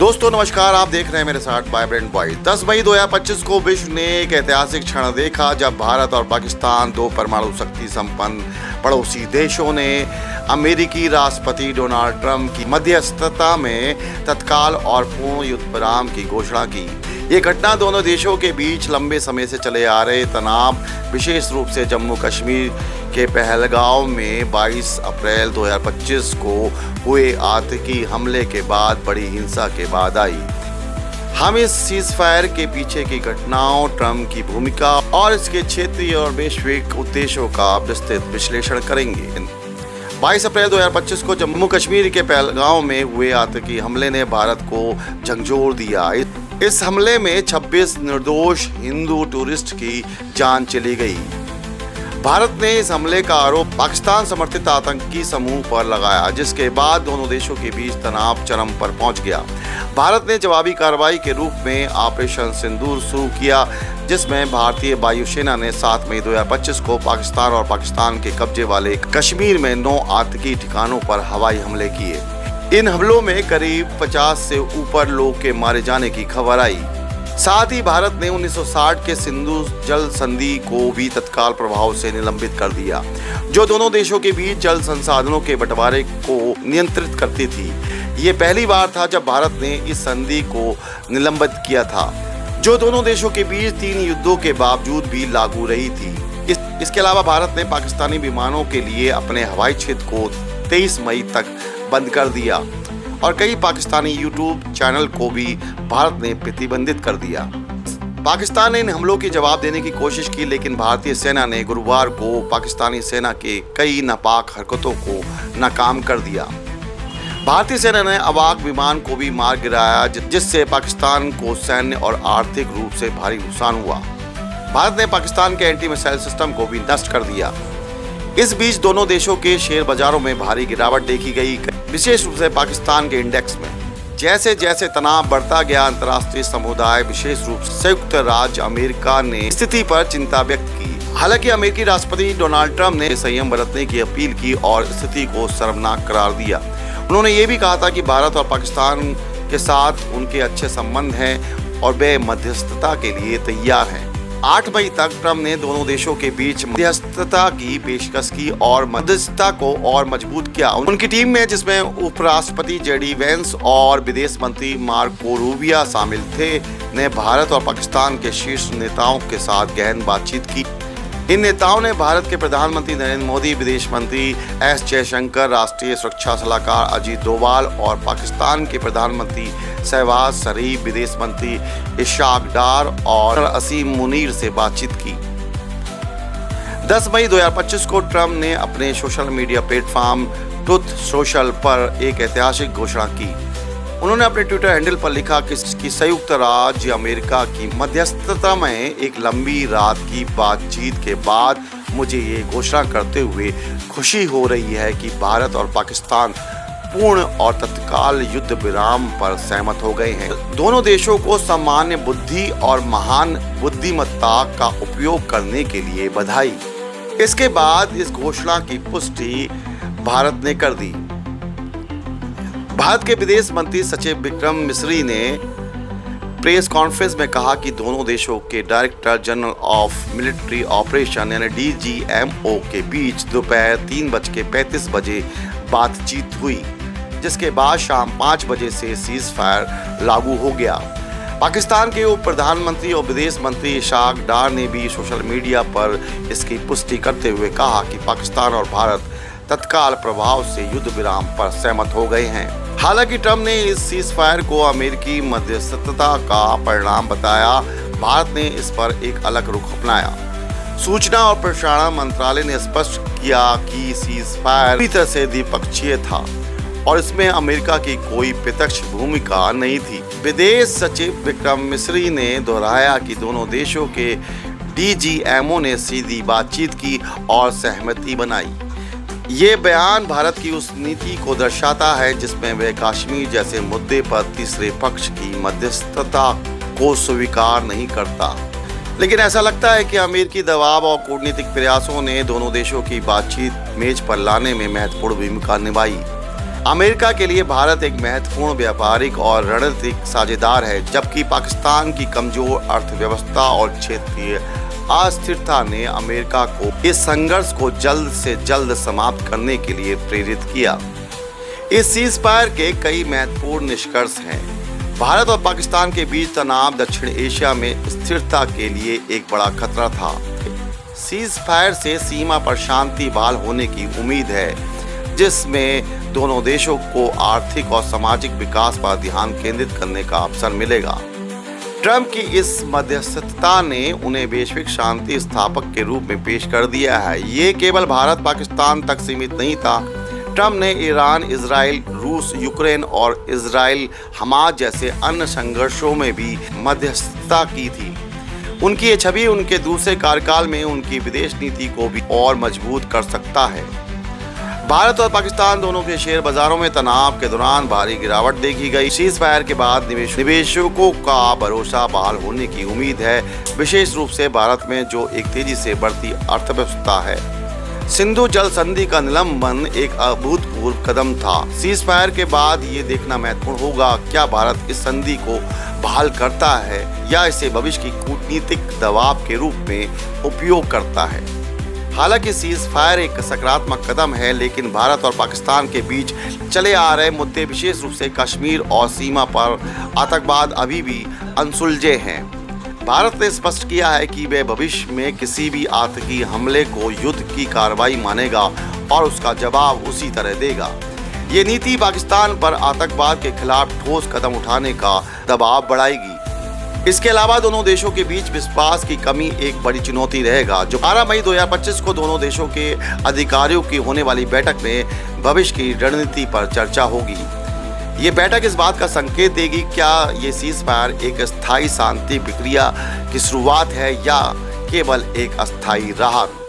दोस्तों नमस्कार, आप देख रहे हैं मेरे साथ वाइब्रेंट वॉइस। 10 मई 2025 को विश्व ने एक ऐतिहासिक क्षण देखा जब भारत और पाकिस्तान, दो परमाणु शक्ति संपन्न पड़ोसी देशों ने अमेरिकी राष्ट्रपति डोनाल्ड ट्रंप की मध्यस्थता में तत्काल और पूर्ण युद्ध विराम की घोषणा की। ये घटना दोनों देशों के बीच लंबे समय से चले आ रहे तनाव, विशेष रूप से जम्मू कश्मीर के पहलगांव में 22 अप्रैल 2025 को हुए आतंकी हमले के बाद बड़ी हिंसा के बाद आई। हम इस सीज़फायर के पीछे की घटनाओं, ट्रंप की भूमिका और इसके क्षेत्रीय और वैश्विक उद्देश्यों का विस्तृत विश्लेषण करेंगे। 22 अप्रैल 2025 को जम्मू कश्मीर के पहलगांव में हुए आतंकी हमले ने भारत को झकझोर दिया। इस हमले में 26 निर्दोष हिंदू टूरिस्ट की जान चली गई। भारत ने इस हमले का आरोप पाकिस्तान समर्थित आतंकी समूह पर लगाया, जिसके बाद दोनों देशों के बीच तनाव चरम पर पहुंच गया। भारत ने जवाबी कार्रवाई के रूप में ऑपरेशन सिंदूर शुरू किया, जिसमें भारतीय वायुसेना ने 7 मई 2025 को पाकिस्तान और पाकिस्तान के कब्जे वाले कश्मीर में 9 आतंकी ठिकानों पर हवाई हमले किए। इन हमलों में करीब 50 से ऊपर लोग के मारे जाने की खबर आई। साथ ही भारत ने 1960 के सिंधु जल संधि को भी तत्काल प्रभाव से निलंबित कर दिया, जो दोनों देशों के बीच जल संसाधनों के बंटवारे को नियंत्रित करती थी। ये पहली बार था जब भारत ने इस संधि को निलंबित किया था, जो दोनों देशों के बीच 3 युद्धों के बावजूद भी लागू रही थी। इसके अलावा भारत ने पाकिस्तानी विमानों के लिए अपने हवाई क्षेत्र को 23 मई तक बंद कर दिया और कई पाकिस्तानी यूट्यूब चैनल को भी भारत ने प्रतिबंधित कर दिया। पाकिस्तान ने इन हमलों की जवाब देने की कोशिश की, लेकिन भारतीय सेना ने गुरुवार को पाकिस्तानी सेना के कई नापाक हरकतों को नाकाम कर दिया। भारतीय सेना ने अवाक विमान को भी मार गिराया, जिससे पाकिस्तान को सैन्य और आर्थिक रूप से भारी नुकसान हुआ। भारत ने पाकिस्तान के एंटी मिसाइल सिस्टम को भी नष्ट कर दिया। इस बीच दोनों देशों के शेयर बाजारों में भारी गिरावट देखी गई, विशेष रूप से पाकिस्तान के इंडेक्स में। जैसे जैसे तनाव बढ़ता गया, अंतर्राष्ट्रीय समुदाय, विशेष रूप से संयुक्त राज्य अमेरिका ने स्थिति पर चिंता व्यक्त की। हालांकि अमेरिकी राष्ट्रपति डोनाल्ड ट्रंप ने संयम बरतने की अपील की और स्थिति को शर्मनाक करार दिया। उन्होंने ये भी कहा था कि भारत और पाकिस्तान के साथ उनके अच्छे संबंध हैं और वे मध्यस्थता के लिए तैयार हैं। 8 मई तक ट्रंप ने दोनों देशों के बीच मध्यस्थता की पेशकश की और मध्यस्थता को और मजबूत किया। उनकी टीम में, जिसमें उपराष्ट्रपति जेडी वेंस और विदेश मंत्री मार्को रूबियो शामिल थे, ने भारत और पाकिस्तान के शीर्ष नेताओं के साथ गहन बातचीत की। इन नेताओं ने भारत के प्रधानमंत्री नरेंद्र मोदी, विदेश मंत्री एस जयशंकर, राष्ट्रीय सुरक्षा सलाहकार अजीत डोभाल और पाकिस्तान के प्रधानमंत्री शहबाज शरीफ, विदेश मंत्री इशाक डार और असीम मुनीर से बातचीत की। 10 मई 2025 को ट्रंप ने अपने social media platform truth social पर एक ऐतिहासिक घोषणा की। उन्होंने अपने ट्विटर हैंडल पर लिखा कि संयुक्त राज्य अमेरिका की मध्यस्थता में एक लंबी रात की बातचीत के बाद मुझे ये घोषणा करते हुए खुशी हो रही है कि भारत और पाकिस्तान पूर्ण और तत्काल युद्ध विराम पर सहमत हो गए हैं। दोनों देशों को सामान्य बुद्धि और महान बुद्धिमत्ता का उपयोग करने के लिए बधाई। इसके बाद इस घोषणा की पुष्टि भारत ने कर दी। भारत के विदेश मंत्री सचिव विक्रम मिस्री ने प्रेस कॉन्फ्रेंस में कहा कि दोनों देशों के director general of military operation यानी DGMO के बीच दोपहर 3:35 बजे बातचीत हुई, जिसके बाद शाम 5 बजे से सीज़फायर लागू हो गया। पाकिस्तान के उप प्रधानमंत्री और विदेश मंत्री इशाक डार ने भी सोशल मीडिया पर इसकी पुष्टि करते हुए कहा कि पाकिस्तान और भारत तत्काल प्रभाव से युद्ध विराम पर सहमत हो गए हैं। हालांकि ट्रंप ने इस सीज़फायर को अमेरिकी मध्यस्थता का परिणाम बताया। भारत ने इस पर एक अलग रुख अपनाया। सूचना और प्रसारण मंत्रालय ने स्पष्ट किया कि सीज़फायर पूरी तरह से द्विपक्षीय था और इसमें अमेरिका की कोई प्रत्यक्ष भूमिका नहीं थी। विदेश सचिव विक्रम मिस्री ने दोहराया कि दोनों देशों के DGMO ने सीधी बातचीत की और सहमति बनाई। ये बयान भारत की उस नीति को दर्शाता है जिसमें वह कश्मीर जैसे मुद्दे पर तीसरे पक्ष की मध्यस्थता को स्वीकार नहीं करता। लेकिन ऐसा लगता है कि अमेरिकी दबाव और कूटनीतिक प्रयासों ने दोनों देशों की बातचीत मेज पर लाने में महत्वपूर्ण भूमिका निभाई। अमेरिका के लिए भारत एक महत्वपूर्ण व्यापारिक और रणनीतिक साझेदार है, जबकि पाकिस्तान की कमजोर अर्थव्यवस्था और क्षेत्रीय अस्थिरता ने अमेरिका को इस संघर्ष को जल्द से जल्द समाप्त करने के लिए प्रेरित किया। इस सीज़फायर के कई महत्वपूर्ण निष्कर्ष हैं। भारत और पाकिस्तान के बीच तनाव दक्षिण एशिया में स्थिरता के लिए एक बड़ा खतरा था। सीज़फायर से सीमा पर शांति बहाल होने की उम्मीद है, जिसमें दोनों देशों को आर्थिक और सामाजिक विकास पर ध्यान केंद्रित करने का अवसर मिलेगा। ट्रंप की इस मध्यस्थता ने उन्हें वैश्विक शांति स्थापक के रूप में पेश कर दिया है। ये केवल भारत पाकिस्तान तक सीमित नहीं था। ट्रंप ने ईरान, इजराइल, रूस, यूक्रेन और इजराइल हमास जैसे अन्य संघर्षों में भी मध्यस्थता की थी। उनकी ये छवि उनके दूसरे कार्यकाल में उनकी विदेश नीति को भी और मजबूत कर सकता है। भारत और पाकिस्तान दोनों के शेयर बाजारों में तनाव के दौरान भारी गिरावट देखी गई। सीज़फायर के बाद निवेशकों का भरोसा बहाल होने की उम्मीद है, विशेष रूप से भारत में जो एक तेजी से बढ़ती अर्थव्यवस्था है। सिंधु जल संधि का निलंबन एक अभूतपूर्व कदम था। सीज़फायर के बाद ये देखना महत्वपूर्ण होगा, क्या भारत इस संधि को बहाल करता है या इसे भविष्य की कूटनीतिक दबाव के रूप में उपयोग करता है। हालांकि सीज़फायर एक सकारात्मक कदम है, लेकिन भारत और पाकिस्तान के बीच चले आ रहे मुद्दे, विशेष रूप से कश्मीर और सीमा पर आतंकवाद, अभी भी अनसुलझे हैं। भारत ने स्पष्ट किया है कि वह भविष्य में किसी भी आतंकी हमले को युद्ध की कार्रवाई मानेगा और उसका जवाब उसी तरह देगा। ये नीति पाकिस्तान पर आतंकवाद के खिलाफ ठोस कदम उठाने का दबाव बढ़ाएगी। इसके अलावा दोनों देशों के बीच विश्वास की कमी एक बड़ी चुनौती रहेगा, जो 12 मई 2025 को दोनों देशों के अधिकारियों की होने वाली बैठक में भविष्य की रणनीति पर चर्चा होगी। ये बैठक इस बात का संकेत देगी, क्या ये सीज़फायर एक स्थायी शांति प्रक्रिया की शुरुआत है या केवल एक अस्थायी राहत।